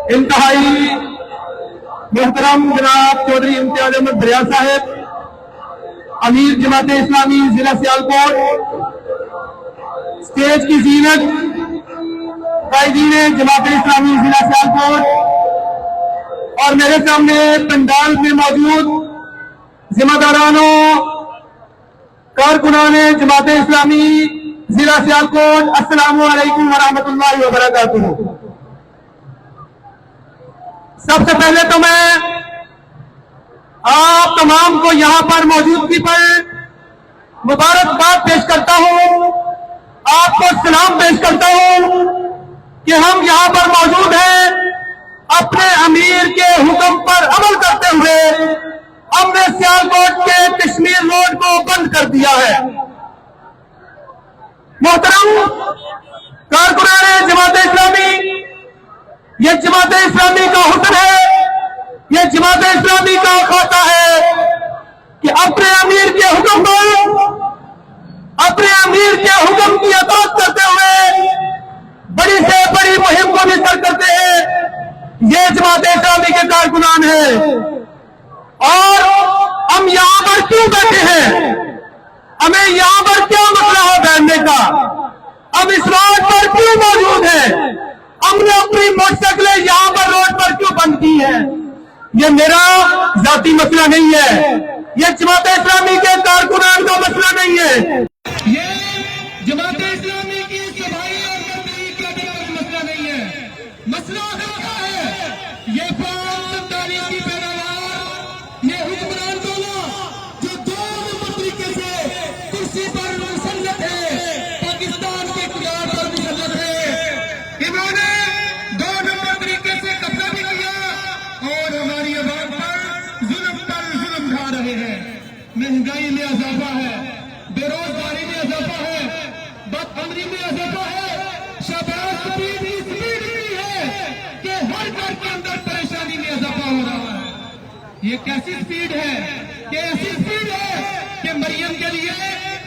انتہائی محترم جناب چودھری امتیاز احمد دریا صاحب، امیر جماعت اسلامی ضلع سیالکوٹ، اسٹیج کی زینت قائدین جماعت اسلامی ضلع سیالکوٹ، اور میرے سامنے پنڈال میں موجود ذمہ دارانوں، کارکنان جماعت اسلامی ضلع سیالکوٹ، السلام علیکم ورحمۃ اللہ وبرکاتہ۔ سب سے پہلے تو میں آپ تمام کو یہاں پر موجودگی پر مبارکباد پیش کرتا ہوں، آپ کو سلام پیش کرتا ہوں کہ ہم یہاں پر موجود ہیں اپنے امیر کے حکم پر عمل کرتے ہوئے ہم نے سیالکوٹ کے کشمیر روڈ کو بند کر دیا ہے۔ محترم کارکنان جماعت اسلامی، یہ جماعت اسلامی کا حسن ہے، یہ جماعت اسلامی کا کھاتا ہے کہ اپنے امیر کے حکم پر، اپنے امیر کے حکم کی اطاعت کرتے ہوئے بڑی سے بڑی مہم کو بھی سر کرتے ہیں۔ یہ جماعت اسلامی کے کارکنان ہیں، اور ہم یہاں پر کیوں بیٹھے ہیں، ہمیں یہاں پر کیا مسئلہ ہے بیٹھنے کا، ہم اس روڈ پر کیوں موجود ہیں، ہم نے اپنی موٹر سائیکلیں یہاں پر روڈ پر کیوں بند کی ہیں، یہ میرا ذاتی مسئلہ نہیں ہے، یہ جماعت اسلامی کے کارکنان کا مسئلہ نہیں ہے، یہ جماعت اسلامی کی صفائی اور تحریک کا بھی مسئلہ نہیں ہے۔ مسئلہ ہے یہ فوج تاریخ کی پیداوار، یہ حکمران جو دو نمبر طریقے سے کرسی پر مسلط ہے، پاکستان کے اقتدار پر مسلط ہے، انہوں نے دو نمبر طریقے سے قبضہ بھی کیا اور ہماری عوام پر ظلم ڈھا رہے ہیں۔ مہنگائی میں اضافہ ہے، بے روزگاری میں اضافہ ہے، بدعمری میں اضافہ ہے، شہباز سپیڈ کی سپیڈ اتنی ہے کہ ہر گھر کے اندر پریشانی میں اضافہ ہو رہا ہے۔ یہ کیسی سپیڈ ہے کہ ایسی سپیڈ ہے کہ مریم کے لیے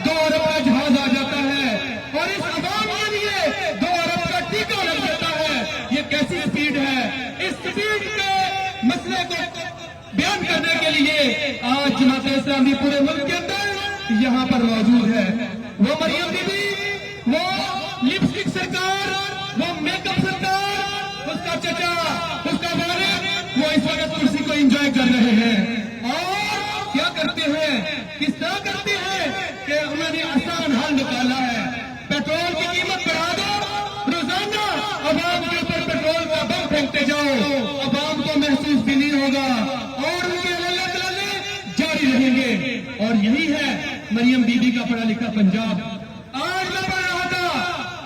2 ارب کا جہاز آ جاتا ہے اور اس عوام کے لیے 2 ارب کا ٹیکہ لگ جاتا ہے۔ یہ کیسی سپیڈ ہے؟ اس سپیڈ کے مسئلے کو بیان کرنے کے لیے آج جماعت اسلامی پورے ملک کے اندر یہاں پر موجود ہے۔ وہ مریم بی بی، وہ لپسٹک سرکار، وہ میک اپ سرکار، اس کا چچا، اس کا والد، وہ اس وقت کرسی کو انجوائے کر رہے ہیں اور کیا کرتے ہیں، کس طرح کرتے ہیں کہ انہوں نے آسان حل نکالا ہے۔ پیٹرول کی قیمت بڑھا دو، روزانہ عوام کے اوپر پیٹرول کا بم پھینکتے جاؤ، عوام کو محسوس بھی نہیں ہوگا اور ان کے اللہ تعالی جاری رہیں گے۔ اور یہی ہے مریم بی بی کا پڑھا لکھا پنجاب۔ آج میں پڑھ رہا تھا،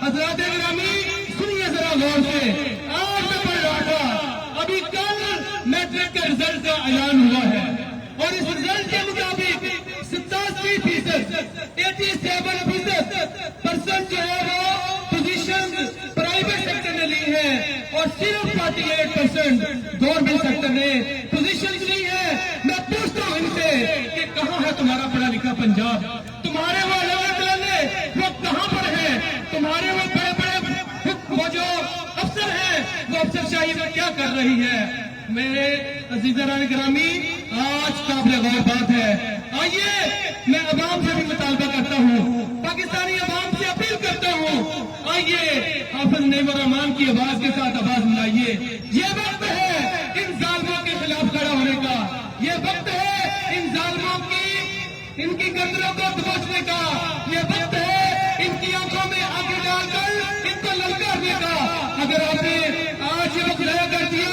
حضرات گرامی سنیے ذرا غور سے، آج میں پڑھ رہا تھا ابھی کل میٹرک کے رزلٹ کا اعلان ہوا ہے اور اس رزلٹ کے مطابق 87%، 87% جو ہے وہ پوزیشن پرائیویٹ سیکٹر نے لی ہے اور صرف 48% گورنمنٹ سیکٹر نے پوزیشن لی ہے۔ میں پوچھتا ہوں ان سے کہ کہاں ہے تمہارا پڑھا لکھا پنجاب؟ تمہارے وہ وہ کہاں پر ہیں؟ تمہارے وہ بڑے بڑے وہ جو افسر ہیں، وہ افسر شاہی میں کیا کر رہی ہے؟ میرے عزیزان گرامی، آج قابل غور بات ہے۔ آئیے میں عوام سے بھی مطالبہ کرتا ہوں، پاکستانی عوام سے اپیل کرتا ہوں، آئیے حافظ نعیم الرحمان کی آواز کے ساتھ آواز ملائیے۔ یہ وقت ہے ان ظالموں کے خلاف کھڑا ہونے کا، یہ وقت ہے ان ظالموں ان کی گردنوں کو دبوچنے کا، یہ وقت ہے ان کی آنکھوں میں آنکھیں ڈال کر ان کو للکارنے کا۔ اگر آپ نے آج یہ وقت ضائع کر دیا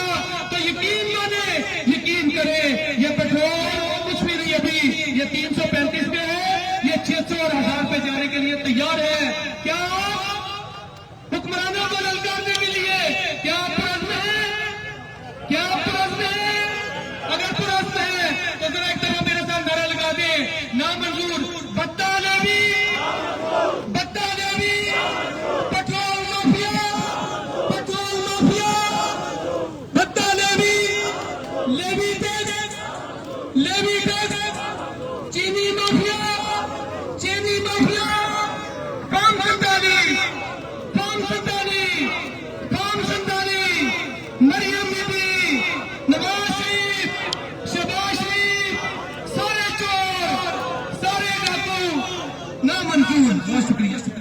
تو یقین مانے، یقین کرے، یہ پیٹرول کچھ بھی نہیں، ابھی یہ 335 پہ ہے، یہ 600 اور 1000 پہ جانے کے لیے تیار ہے۔ کیا حکمرانوں کو للکارنے کے لیے کیا پرعزم ہے؟ کیا پرعزم ہے؟ اگر پرعزم ہے تو ذرا ایک طرح میرے ساتھ نعرہ لگا دیں، نامنظور بطالبی منظور، بہت شکریہ.